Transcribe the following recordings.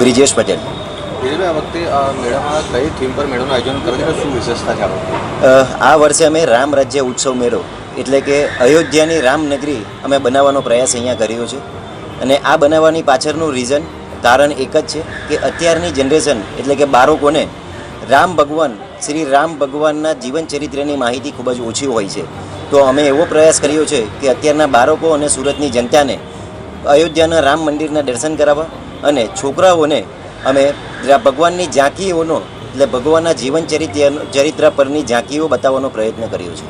બ્રિજેશ પટેલ. આ વખતે મેળામાં કઈ થીમ પર મેળાનું આયોજન કરે છે, શું વિશેષતા છે? આ વર્ષે અમે રામ રાજ્ય ઉત્સવ મેળો એટલે કે અયોધ્યાની રામનગરી અમે બનાવવાનો પ્રયાસ અહીંયા કર્યો છે. અને આ બનાવવાની પાછળનું રીઝન કારણ એક જ છે કે અત્યારની જનરેશન એટલે કે બાળકોને રામ ભગવાન શ્રી રામ ભગવાનના જીવન ચરિત્રની માહિતી ખૂબ જ ઓછી હોય છે. તો અમે એવો પ્રયાસ કર્યો છે કે અત્યારના બાળકો અને સુરતની જનતાને અયોધ્યાના રામ મંદિરના દર્શન કરાવવા અને છોકરાઓને અમે ભગવાનની ઝાંકીઓનો એટલે ભગવાનના જીવન ચરિત્ર પરની ઝાંકીઓ બતાવવાનો પ્રયત્ન કર્યો છે.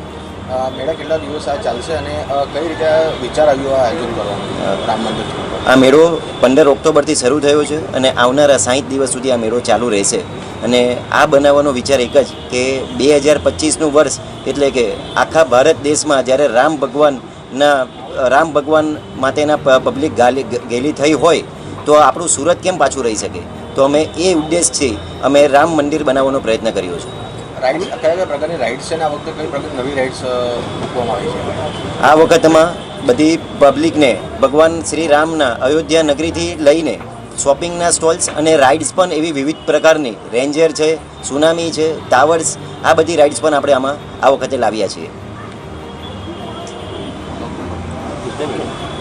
મેળા કેટલા દિવસ આ ચાલશે અને કઈ રીતે વિચાર આવ્યો આ આયોજન કરવાનું રામ મંદિર? આ મેળો 15 ઓક્ટોબરથી શરૂ થયો છે અને આવનારા 60 દિવસ સુધી આ મેળો ચાલુ રહેશે. અને આ બનાવવાનો વિચાર એક જ કે 2025નું વર્ષ એટલે કે આખા ભારત દેશમાં જ્યારે રામ ભગવાન માટેના પબ્લિક ગેલી થઈ હોય તો આપણું સુરત કેમ પાછું રહી શકે? તો અમે એ ઉદ્દેશથી અમે રામ મંદિર બનાવવાનો પ્રયત્ન કર્યો છે. કયા પ્રકારની રાઇડ્સ છે ને આ વખતે કઈ પ્રકારની નવી રાઇડ્સ મૂકવામાં આવી છે? આ વખતમાં બધી પબ્લિકને ભગવાન શ્રી રામના અયોધ્યા નગરીથી લઈને શોપિંગના સ્ટોલ્સ અને રાઇડ્સ પણ એવી વિવિધ પ્રકારની રેન્જર છે, સુનામી છે, ટાવર્સ, આ બધી રાઇડ્સ પણ આપણે આમાં આ વખતે લાવ્યા છીએ.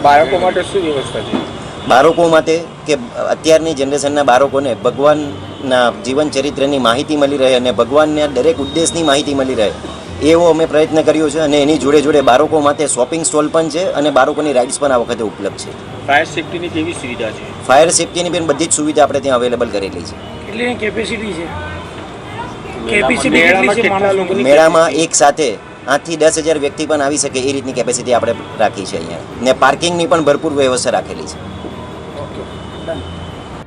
બાળકો માટે શું વ્યવસ્થા છે? બાળકો માટે કે અત્યારની જનરેશનના બાળકોને ભગવાનના જીવન ચરિત્રની માહિતી મળી રહે અને ભગવાનના દરેક ઉદ્દેશની માહિતી મળી રહે એવો અમે પ્રયત્ન કર્યો છે. અને એની જોડે જોડે બાળકો માટે શોપિંગ સ્ટોલ પણ છે અને બાળકોની રાઇડ્સ પણ આ વખતે ઉપલબ્ધ છે. ફાયર સેફ્ટીની કેવી સુવિધા છે? ફાયર સેફ્ટીની પણ બધી જ સુવિધા આપણે ત્યાં અવેલેબલ કરેલી છે. કેટલી કેપેસિટી છે? કેપેસિટી કેટલી છે? મેળામાં એક સાથે 8 થી 10,000 વ્યક્તિ પણ આવી શકે એ રીતની કેપેસિટી આપણે રાખી છે અહીંયા. ને પાર્કિંગની પણ ભરપૂર વ્યવસ્થા રાખેલી છે.